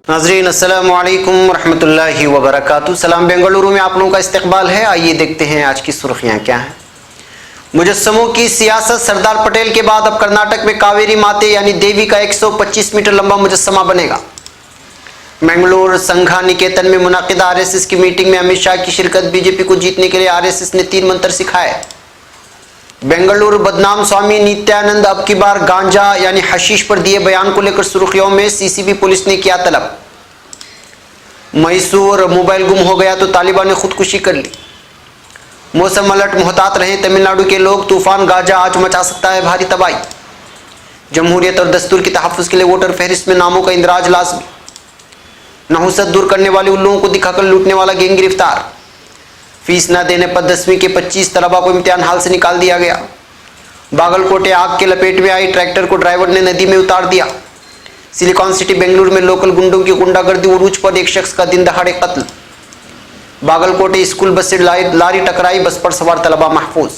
नाज़रीन अस्सलामु अलैकुम रहमतुल्लाहि व बरकातुहू। सलाम बेंगलुरु में आप लोगों का इस्तकबाल है। आइए देखते हैं आज की सुर्खियां क्या हैं। मुजस्समों की सियासत, सरदार पटेल के बाद अब कर्नाटक में कावेरी माते यानी देवी का 125 मीटर लंबा मुजस्समा बनेगा। बेंगलुरु संघा निकेतन में मुनाकिदा आरएसएस की मीटिंग में अमित शाह की शिरकत। बीजेपी को जीतने के लिए आरएसएस ने 3 मंत्र सिखाए। बेंगलुरु बदनाम स्वामी नित्यानंद अब की बार गांजा यानी हशीश पर दिए बयान को लेकर सुर्खियों में। सीसीबी पुलिस ने किया तलब। मैसूर मोबाइल गुम हो गया तो तालिबान ने खुदकुशी कर ली। मौसम अलर्ट, मोहतात रहे तमिलनाडु के लोग। तूफान गाजा आज मचा सकता है भारी तबाही। जमहूरियत और दस्तूर की तहफ़्फ़ुज़ के लिए वोटर फहरिस्त में नामों का इंदराज लाजमी। नहुसत दूर करने वाले उल्लुओं को दिखाकर लूटने वाला गैंग गिरफ्तार। फीस न देने पर 10वीं के 25 तलबा को इम्तिहान हाल से निकाल दिया गया। बागलकोटे आग के लपेट में आई ट्रैक्टर को ड्राइवर ने नदी में उतार दिया। सिलिकॉन सिटी बेंगलुरु में लोकल गुंडों की गुंडागर्दी, उरूज पर एक शख्स का दिन दहाड़े कत्ल। बागलकोटे स्कूल बस से लारी टकराई, बस पर सवार तलबा महफूज।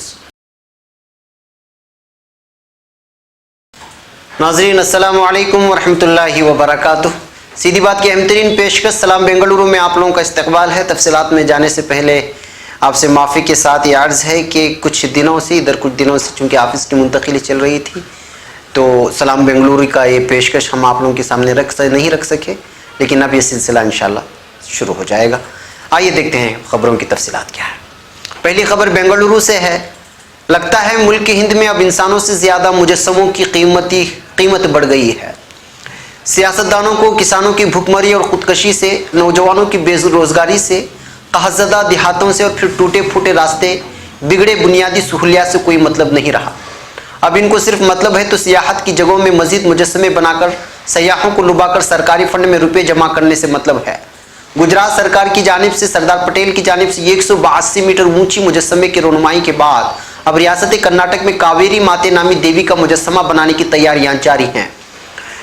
नाज़रीन अस्सलामु अलैकुम वरहमतुल्लाहि व बरकातुहू। सीधी बात की अहम तरीन पेशकश। सलाम बेंगलुरु में आप लोगों का इस्तकबाल है। तफसीलात में जाने से पहले आपसे माफ़ी के साथ ये अर्ज़ है कि कुछ दिनों से चूँकि ऑफिस की मुंतकिली चल रही थी तो सलाम बेंगलुरु का ये पेशकश हम आप लोगों के सामने नहीं रख सके, लेकिन अब ये सिलसिला इंशाल्लाह शुरू हो जाएगा। आइए देखते हैं ख़बरों की तफसीलात क्या है। पहली खबर बेंगलुरु से है। लगता है मुल्क हिंद में अब इंसानों से ज़्यादा मुजस्समों की कीमत बढ़ गई है। सियासतदानों को किसानों की भुखमरी और ख़ुदकशी से, नौजवानों की बेरोज़गारी से, कहज़दा देहातों से और फिर टूटे फूटे रास्ते, बिगड़े बुनियादी सहूलियात से कोई मतलब नहीं रहा। अब इनको सिर्फ मतलब है तो सियाहत की जगहों में मज़ीद मुजस्समे बनाकर सयाहों को लुभाकर सरकारी फंड में रुपये जमा करने से मतलब है। गुजरात सरकार की जानिब से सरदार पटेल की जानिब से 182 मीटर ऊंची मुजस्समे की रोनुमाई के बाद अब रियासत कर्नाटक में कावेरी माते नामी देवी का मुजस्समा बनाने की तैयारियां जारी हैं।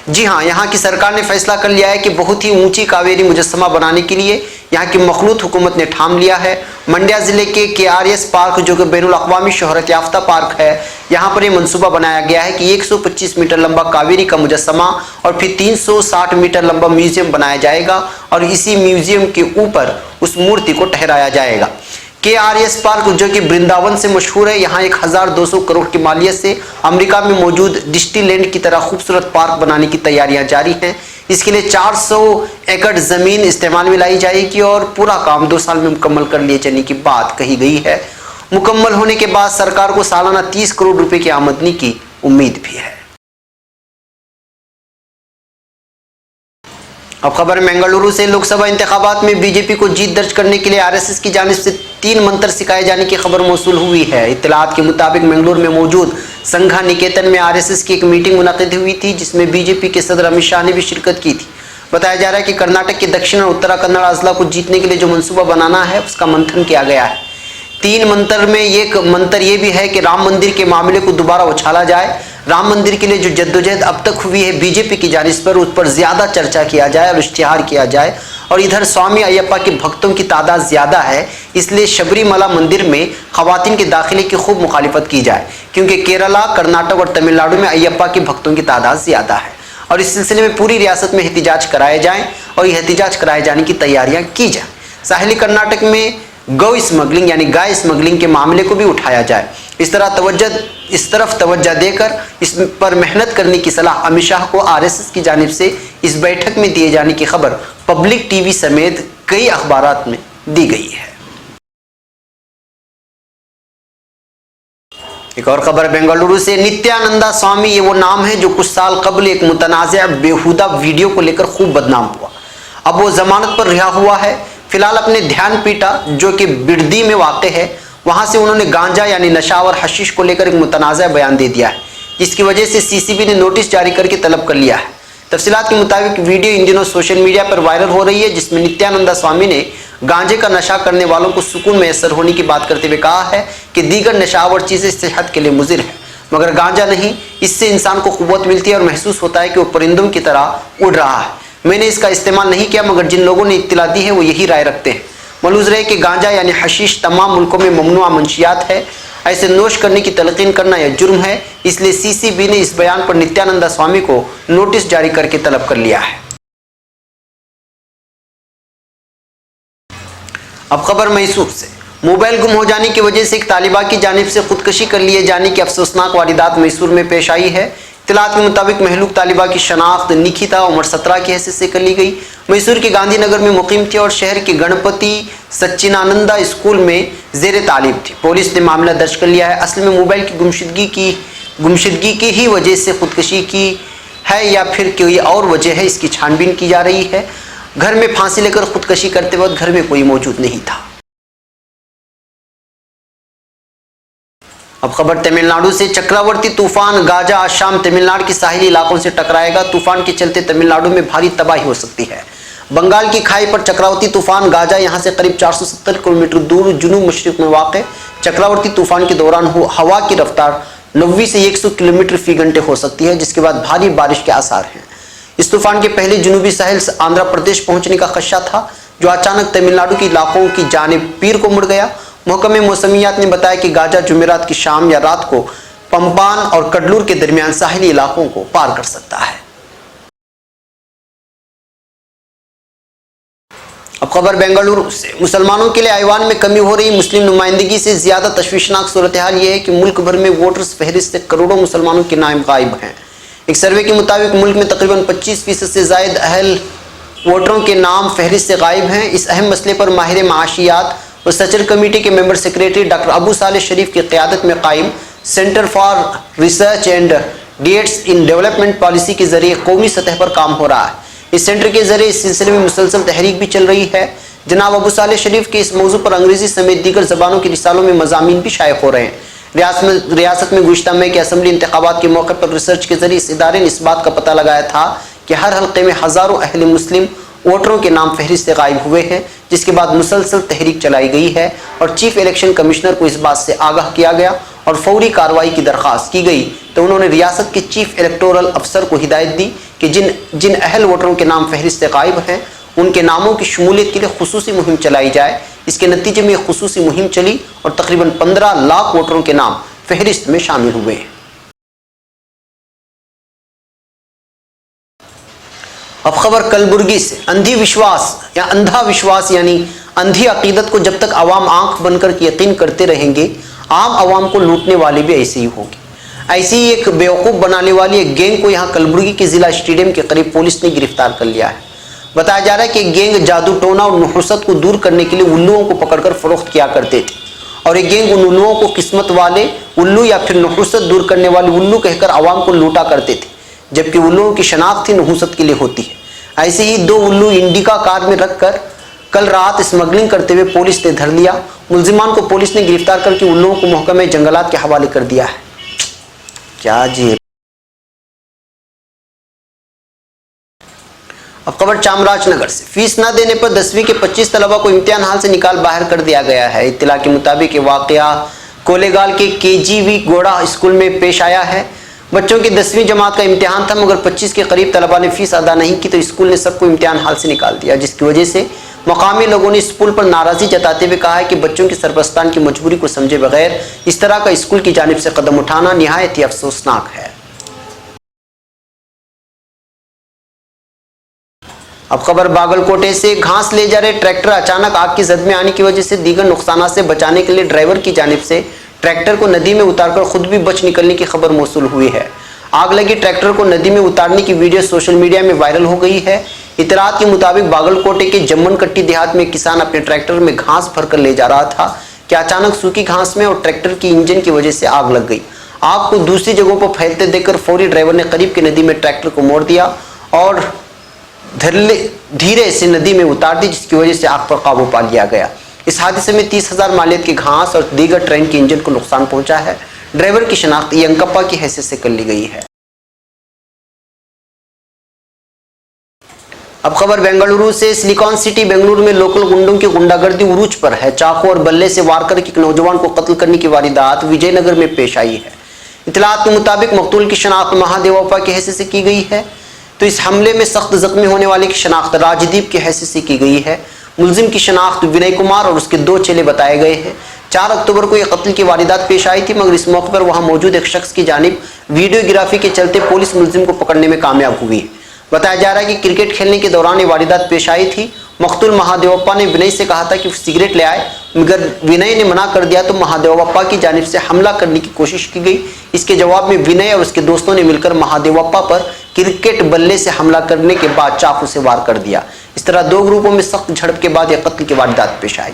जी हाँ, यहाँ की सरकार ने फैसला कर लिया है कि बहुत ही ऊंची कावेरी मुजस्समा बनाने के लिए यहाँ की मखलूत हुकूमत ने ठान लिया है। मंड्या ज़िले के KRS पार्क, जो कि बैनुल अक़वामी शोहरत याफ्ता पार्क है, यहाँ पर ये मनसूबा बनाया गया है कि 125 मीटर लंबा कावेरी का मुजस्समा और फिर 360 मीटर लंबा म्यूज़ियम बनाया जाएगा और इसी म्यूज़ियम के ऊपर उस मूर्ति को ठहराया जाएगा। KRS पार्क, जो कि वृंदावन से मशहूर है, यहाँ 1200 करोड़ की मालियत से अमेरिका में मौजूद डिस्नीलैंड की तरह खूबसूरत पार्क बनाने की तैयारियां जारी हैं। इसके लिए 400 एकड़ ज़मीन इस्तेमाल में लाई जाएगी और पूरा काम 2 साल में मुकम्मल कर लिए जाने की बात कही गई है। मुकम्मल होने के बाद सरकार को सालाना 30 करोड़ रुपए की आमदनी की उम्मीद भी है। अब खबर बेंगलुरु से। लोकसभा इंतखाबात में बीजेपी को जीत दर्ज करने के लिए आरएसएस की जानिब से 3 मंत्र सिखाए जाने की खबर मौसूल हुई है। इत्तलात के मुताबिक बेंगलुरु में मौजूद संघा निकेतन में आरएसएस की एक मीटिंग मुनक़िद हुई थी, जिसमें बीजेपी के सदर अमित शाह ने भी शिरकत की थी। बताया जा रहा है कि कर्नाटक के दक्षिण और उत्तरा कन्नड़ अजला को जीतने के लिए जो मनसूबा बनाना है उसका मंथन किया गया है। 3 मंत्र में एक मंत्र ये भी है कि राम मंदिर के मामले को दोबारा उछाला जाए। राम मंदिर के लिए जो जद्दोजहद अब तक हुई है बीजेपी की जानिब पर, उस पर ज़्यादा चर्चा किया जाए और इश्तिहार किया जाए। और इधर स्वामी अयप्पा के भक्तों की तादाद ज़्यादा है, इसलिए शबरीमला मंदिर में ख़वातीन के दाखिले की खूब मुखालिफत की जाए, क्योंकि केरला, कर्नाटक और तमिलनाडु में अयप्पा के भक्तों की तादाद ज़्यादा है। और इस सिलसिले में पूरी रियासत में एहतिजाज कराए जाएँ और ये एहतिजाज कराए जाने की तैयारियाँ की जाएँ। साहिली कर्नाटक में गौ स्मगलिंग यानी गाय स्मगलिंग के मामले को भी उठाया जाए। इस तरफ तवज्जो देकर इस पर मेहनत करने की सलाह अमित शाह को आरएसएस की जानिब से इस बैठक में दिए जाने की खबर पब्लिक टीवी समेत कई अखबारात में दी गई है। एक और खबर बेंगलुरु से। नित्यानंदा स्वामी, ये वो नाम है जो कुछ साल कबल एक मुतनाज़ बेहुदा वीडियो को लेकर खूब बदनाम हुआ। अब वो जमानत पर रिहा हुआ है। फिलहाल अपने ध्यान पीटा, जो कि बिरदी में वाक़ है, वहाँ से उन्होंने गांजा यानी नशा और हशीश को लेकर एक मुतनाज़ा बयान दे दिया है, जिसकी वजह से सीसीबी ने नोटिस जारी करके तलब कर लिया है। तफसीलात के मुताबिक वीडियो इन दिनों सोशल मीडिया पर वायरल हो रही है, जिसमें नित्यानंदा स्वामी ने गांजे का नशा करने वालों को सुकून मैसर होने की बात करते हुए कहा है कि दीगर नशावर चीज़ें सेहत के लिए मुज़िर है, मगर गांजा नहीं। इससे इंसान को क़ुव्वत मिलती है और महसूस होता है कि वो परिंदों की तरह उड़ रहा है। मैंने इसका इस्तेमाल नहीं किया, मगर जिन लोगों ने इत्तला दी है वो यही राय रखते हैं। मलूज़ रहे कि गांजा यानी हशीश तमाम मुल्कों में ममनुआ मंशियात है। ऐसे नोश करने की तलकीन करना यह जुर्म है। इसलिए सीसीबी ने इस बयान पर नित्यानंदा स्वामी को नोटिस जारी करके तलब कर लिया है। अब खबर मैसूर से। मोबाइल गुम हो जाने की वजह से एक तालिबा की जानिब से खुदकशी कर लिए जाने की अफसोसनाक वारदात मैसूर में पेश आई है। इत्तलात के मुताबिक महलूक तालिबा की शनाख्त निकिता उम्र 17 की हैसियत से कर ली गई। मैसूर के गांधीनगर में मुकीम थी और शहर के गणपति सच्चिदानंदा स्कूल में जेर तालीम थी। पुलिस ने मामला दर्ज कर लिया है। असल में मोबाइल की गुमशुदगी की ही वजह से खुदकशी की है या फिर कोई और वजह है, इसकी छानबीन की जा रही है। घर में फांसी लेकर खुदकशी करते वक्त घर में कोई मौजूद नहीं था। अब खबर तमिलनाडु से। चक्रवाती तूफान गाजा आज शाम तमिलनाडु के साहिली इलाकों से टकराएगा। तूफान के चलते तमिलनाडु में भारी तबाही हो सकती है। बंगाल की खाई पर चक्रवाती तूफान गाजा यहां से करीब 470 किलोमीटर दूर जुनूब मशरिक में वाक़। चक्रवाती तूफान के दौरान हवा की रफ्तार 90 से 100 किलोमीटर फी घंटे हो सकती है, जिसके बाद भारी बारिश के आसार हैं। इस तूफान के पहले जुनूबी साहिल से आंध्र प्रदेश पहुंचने का खदशा था, जो अचानक तमिलनाडु के इलाकों की जानिब पीर को मुड़ गया। महकमे मौसमियात ने बताया कि गाजा जुमेरात की शाम या रात को पंपान और कडलूर के दरमियान साहिली इलाकों को पार कर सकता है। अब खबर बेंगलुरु से। मुसलमानों के लिए ऐवान में कमी हो रही मुस्लिम नुमाइंदगी से ज्यादा तशवीशनाक सूरत हाल यह है कि मुल्क भर में वोटर्स फहरिस्त से करोड़ों मुसलमानों के नाम गायब हैं। एक सर्वे के मुताबिक मुल्क में तकरीबन 25% से जायद अहल वोटरों के नाम फहरिस्त से गायब हैं। इस अहम मसले पर माहिर माशियात और सचर कमेटी के मेंबर सेक्रेटरी डॉक्टर अबू साले शरीफ की क़यादत में कायम centre for research and debates in development policy के जरिए कौमी सतह पर काम हो रहा है। इस सेंटर के जरिए इस सिलसिले में मुसलसल तहरीक भी चल रही है। जनाब अबू साले शरीफ के इस मौजू पर अंग्रेजी समेत दीगर ज़बानों की रिसालों में मज़ामीन भी शाये हो रहे हैं। रियासत में गुज़श्ता मई के असम्बली इंतखाबात के मौके पर रिसर्च के जरिए इस इदारे ने इस बात का पता लगाया था कि हर हल्के में हज़ारों अहले मुस्लिम वोटरों के नाम फहरिस्त से गायब हुए हैं, जिसके बाद मुसलसल तहरीक चलाई गई है और चीफ इलेक्शन कमिश्नर को इस बात से आगाह किया गया और फौरी कार्रवाई की दरख्वास्त की गई। तो उन्होंने रियासत के चीफ इलेक्टोरल अफसर को हिदायत दी कि जिन अहल वोटरों के नाम फहरिस्त से गायब हैं उनके नामों की शमूलियत के लिए खुसूसी मुहिम चलाई जाए। इसके नतीजे में खुसूसी मुहिम चली और तकरीबन 15 लाख वोटरों के नाम फहरिस्त में शामिल हुए हैं। अब खबर कलबुर्गी से। अंधी विश्वास या अंधा विश्वास यानी अंधी अकीदत को जब तक आवाम आंख बनकर यकीन करते रहेंगे, आम आवाम को लूटने वाली भी ऐसी ही होगी। ऐसी ही एक बेवकूफ़ बनाने वाली एक गैंग को यहाँ कलबुर्गी के जिला स्टेडियम के करीब पुलिस ने गिरफ्तार कर लिया है। बताया जा रहा है कि गैंग जादू टोना और नुहूसत को दूर करने के लिए उल्लुओं को पकड़कर फरोख्त किया करते थे और एक गैंग उन उल्लुओं को किस्मत वाले उल्लू या फिर नुहूसत दूर करने वाले उल्लू कहकर आवाम को लूटा करते थे, जबकि उल्लुओं की शनाख्त ही नुहूसत के लिए होती है। ऐसे ही 2 उल्लू इंडिका कार में रखकर कल रात स्मगलिंग करते हुए पुलिस ने धर लिया। मुलजिमान को पुलिस ने गिरफ्तार करके उल्लुओं को महकमे जंगलात के हवाले कर दिया है। क्या जी। अब खबर चामराजनगर से। फीस न देने पर 10वीं के 25 तलबा को इम्तिहान हाल से निकाल बाहर कर दिया गया है। इत्तला के मुताबिक वाकया कोलेगाल के KGV गोड़ा स्कूल में पेश आया है। बच्चों की 10वीं जमात का इम्तिहान था, मगर 25 के करीब तलबा ने फीस अदा नहीं की तो स्कूल ने सबको इम्तिहान हाल से निकाल दिया, जिसकी वजह से मकामी लोगों ने स्कूल पर नाराज़गी जताते हुए कहा है कि बच्चों की सरपरस्तान की मजबूरी को समझे बगैर इस तरह का स्कूल की जानिब से कदम उठाना निहायत ही अफसोसनाक है। अब खबर बागलकोटे से। घास ले जा रहे ट्रैक्टर अचानक आग की जद में आने की वजह से दीगर नुकसानात से बचाने के लिए ड्राइवर की जानिब से ट्रैक्टर को नदी में उतारकर खुद भी बच निकलने की खबर मौसूल हुई है। आग लगी ट्रैक्टर को नदी में उतारने की वीडियो सोशल मीडिया में वायरल हो गई है। इतलात के मुताबिक बागलकोटे के जम्मन कट्टी देहात में किसान अपने ट्रैक्टर में घास भरकर ले जा रहा था कि अचानक सूखी घास में और ट्रैक्टर की इंजन की वजह से आग लग गई। आग को दूसरी जगहों पर फैलते देखकर फौरी ड्राइवर ने करीब की नदी में ट्रैक्टर को मोड़ दिया और धीरे से नदी में उतार दी, जिसकी वजह से आग पर काबू पा लिया गया। इस हादसे में 30,000 मालियत की घास और दीगर ट्रेन के इंजन को नुकसान पहुंचा है। ड्राइवर की शनाख्त यंकप्पा की हैसियत से कर ली गई है। अब खबर बेंगलुरु से। सिलिकॉन सिटी बेंगलुरु में लोकल गुंडों की गुंडागर्दी उरूज पर है। चाकू और बल्ले से वार कर एक नौजवान को कत्ल करने की वारदात विजयनगर में पेश आई है। इतलात के मुताबिक मकतूल की शनाख्त महादेवप्पा की हैसियत से की गई है, तो इस हमले में सख्त जख्मी होने वाले की शनाख्त राजदीप की हैसियत से की गई है। मुलजिम की शनाख्त विनय कुमार और उसके 2 चेले बताए गए हैं। 4 अक्टूबर को यह कत्ल की वारदात पेश आई थी, मगर इस मौके पर वहां मौजूद एक शख्स की जानिब वीडियोग्राफी के चलते पुलिस मुलजिम को पकड़ने में कामयाब हुई है। बताया जा रहा है कि क्रिकेट खेलने के दौरान ये वारदात पेश आई थी मकतूल महादेवप्पा ने विनय से कहा था कि वो सिगरेट ले आए, मगर विनय ने मना कर दिया तो महादेवप्पा की जानिब से हमला करने की कोशिश की गई। इसके जवाब में विनय और उसके दोस्तों ने मिलकर महादेवप्पा पर क्रिकेट बल्ले से हमला करने के बाद चाकू से वार कर दिया। इस तरह दो ग्रुपों में सख्त झड़प के बाद यह कत्ल की वारदात पेश आई।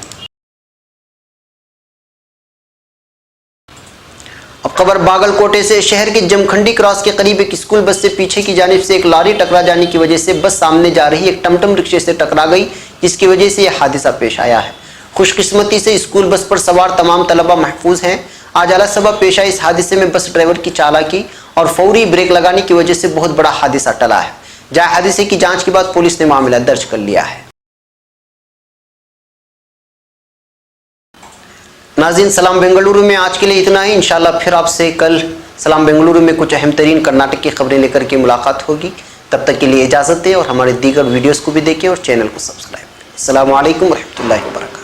अब खबर बागलकोटे से। शहर के जमखंडी क्रॉस के करीब एक स्कूल बस से पीछे की जानिब से एक लॉरी टकरा जाने की वजह से बस सामने जा रही एक टमटम रिक्शे से टकरा गई, जिसकी वजह से यह हादसा पेश आया है। खुशकिस्मती से स्कूल बस पर सवार तमाम तलबा महफूज हैं। आज आला सबब पेश आई इस हादसे में बस ड्राइवर की चालाकी और फौरी ब्रेक लगाने की वजह से बहुत बड़ा हादसा टला है। जहां हादसे की जांच के बाद पुलिस ने मामला दर्ज कर लिया है। नाज़रीन, सलाम बेंगलुरु में आज के लिए इतना ही। इंशाल्लाह फिर आपसे कल सलाम बेंगलुरु में कुछ अहम तरीन कर्नाटक की खबरें लेकर के मुलाकात होगी। तब तक के लिए इजाज़त दें और हमारे दीगर वीडियोस को भी देखें और चैनल को सब्सक्राइब करें। अस्सलामु अलैकुम रहमतुल्लाहि व बरकातहू।